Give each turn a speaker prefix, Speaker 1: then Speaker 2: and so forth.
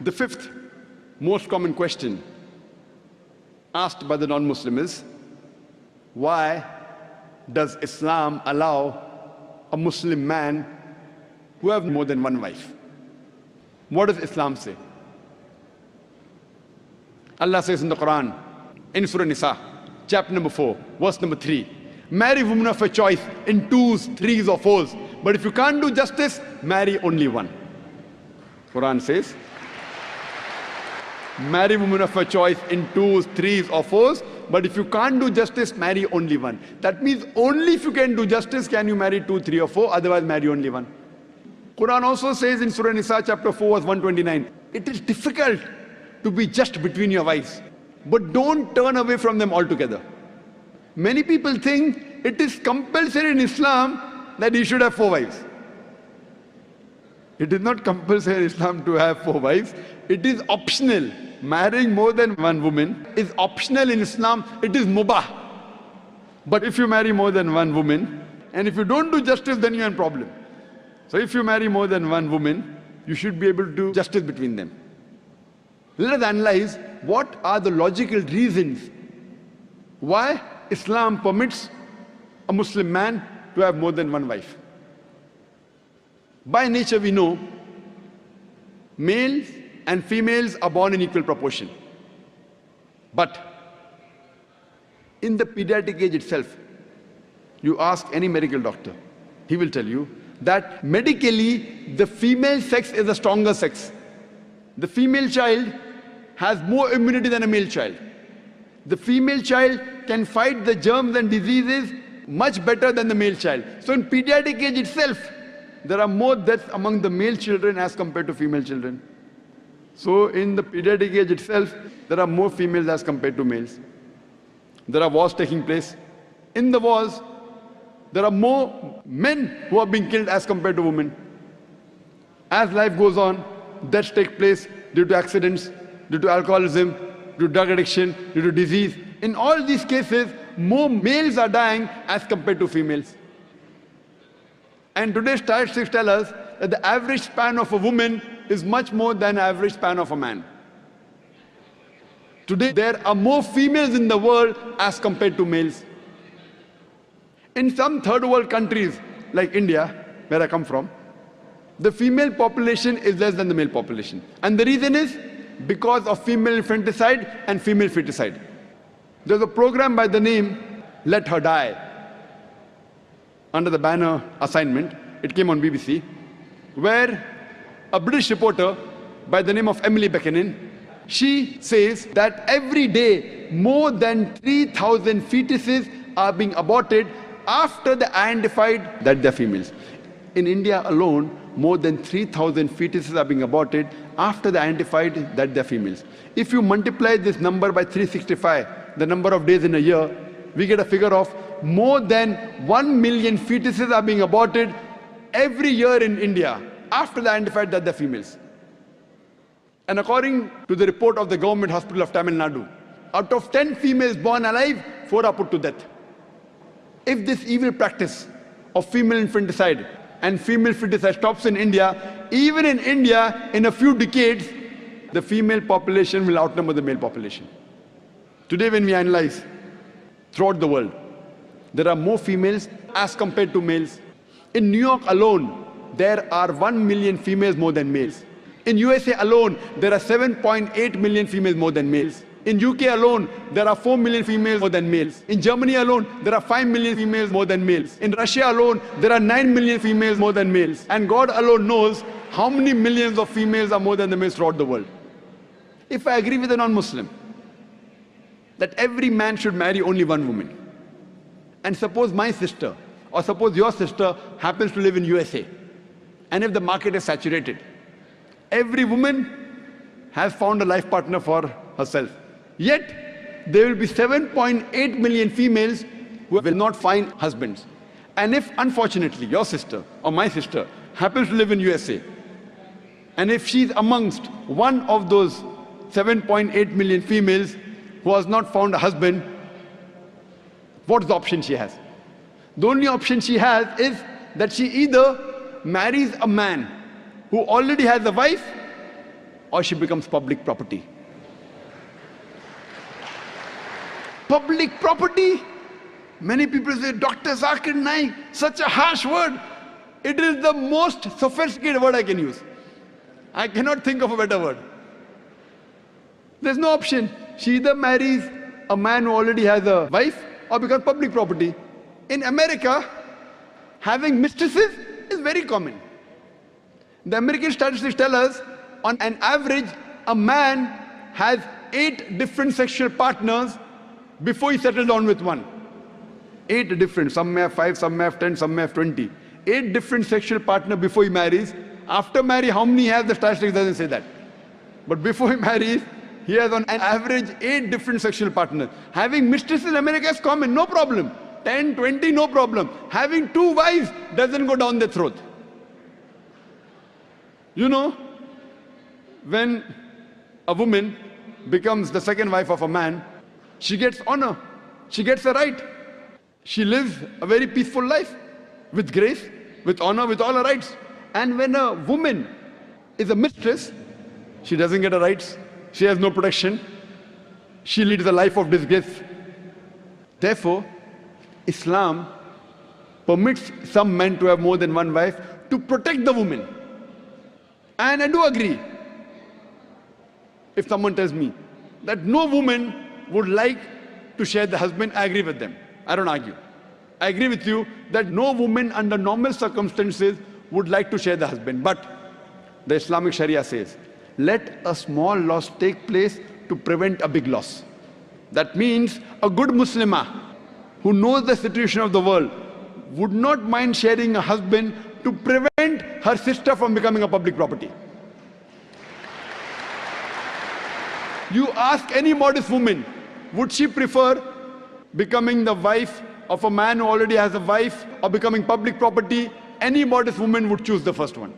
Speaker 1: The fifth most common question asked by the non-Muslim is, why does Islam allow a Muslim man who have more than one wife? What does Islam say? Allah says in the Quran, in Surah Nisa, chapter number 4, verse number 3, marry women of your choice in 2s, 3s or 4s. But if you can't do justice, marry only one. Quran says, marry women of your choice in 2s, 3s or 4s. But if you can't do justice, marry only one. That means only if you can do justice can you marry 2, 3 or 4, otherwise marry only one. Quran also says in Surah Nisa chapter 4 verse 129, it is difficult to be just between your wives, but don't turn away from them altogether. Many people think it is compulsory in Islam that you should have 4 wives. It is not compulsory in Islam to have 4 wives. It is optional. Marrying more than one woman is optional in Islam. It is mubah. But if you marry more than one woman, and if you don't do justice, then you have a problem. So if you marry more than one woman, you should be able to do justice between them. Let us analyze what are the logical reasons why Islam permits a Muslim man to have more than one wife. By nature we know males and females are born in equal proportion. But in the pediatric age itself, you ask any medical doctor, he will tell you that medically the female sex is the stronger sex. The female child has more immunity than a male child. The female child can fight the germs and diseases much better than the male child. So in pediatric age itself, there are more deaths among the male children as compared to female children. So in the pediatric age itself, there are more females as compared to males. There are wars taking place. In the wars, there are more men who are being killed as compared to women. As life goes on, deaths take place due to accidents, due to alcoholism, due to drug addiction, due to disease. In all these cases, more males are dying as compared to females. And today's statistics tell us that the average span of a woman is much more than the average span of a man. Today, there are more females in the world as compared to males. In some third world countries, like India, where I come from, the female population is less than the male population. And the reason is because of female infanticide and female feticide. There's a program by the name Let Her Die, under the banner Assignment. It came on BBC, where a British reporter by the name of Emily Beckenin, she says that every day more than 3,000 fetuses are being aborted after they identified that they're females. In India alone, more than 3,000 fetuses are being aborted after they identified that they're females. If you multiply this number by 365, the number of days in a year, we get a figure of more than 1 million fetuses are being aborted every year in India after they identified that they're females. And according to the report of the government hospital of Tamil Nadu, out of 10 females born alive, 4 are put to death. If this evil practice of female infanticide and female feticide stops in India, even in India, in a few decades, the female population will outnumber the male population. Today when we analyze throughout the world, there are more females as compared to males. In New York alone, there are 1 million females more than males. In USA alone, there are 7.8 million females more than males. In UK alone, there are 4 million females more than males. In Germany alone, there are 5 million females more than males. In Russia alone, there are 9 million females more than males. And God alone knows how many millions of females are more than the males throughout the world. If I agree with a non-Muslim that every man should marry only one woman, and suppose my sister or suppose your sister happens to live in USA, and if the market is saturated, every woman has found a life partner for herself. Yet, there will be 7.8 million females who will not find husbands. And if, unfortunately, your sister or my sister happens to live in USA, and if she's amongst one of those 7.8 million females who has not found a husband, what's the option she has? The only option she has is that she either marries a man who already has a wife, or she becomes public property. Public property? Many people say, Dr. Zakir Naik, such a harsh word. It is the most sophisticated word I can use. I cannot think of a better word. There's no option. She either marries a man who already has a wife or becomes public property. In America, having mistresses is very common. The American statistics tell us, on an average, a man has 8 different sexual partners before he settles down with one. 8 different, some may have 5, some may have 10, some may have 20. 8 different sexual partners before he marries. After marriage, how many he has, the statistics doesn't say that. But before he marries, he has on an average 8 different sexual partners. Having mistresses in America is common, no problem. 10, 20, no problem. Having 2 wives doesn't go down their throat. You know, when a woman becomes the second wife of a man, she gets honor, she gets a right. She lives a very peaceful life, with grace, with honor, with all her rights. And when a woman is a mistress, she doesn't get her rights, she has no protection, she leads a life of disgrace. Therefore, Islam permits some men to have more than one wife to protect the woman. And I do agree, if someone tells me that no woman would like to share the husband, I agree with them. I don't argue. I agree with you that no woman under normal circumstances would like to share the husband. But the Islamic Sharia says, let a small loss take place to prevent a big loss. That means a good Muslimah who knows the situation of the world would not mind sharing a husband to prevent her sister from becoming a public property. You ask any modest woman, would she prefer becoming the wife of a man who already has a wife or becoming public property? Any modest woman would choose the first one.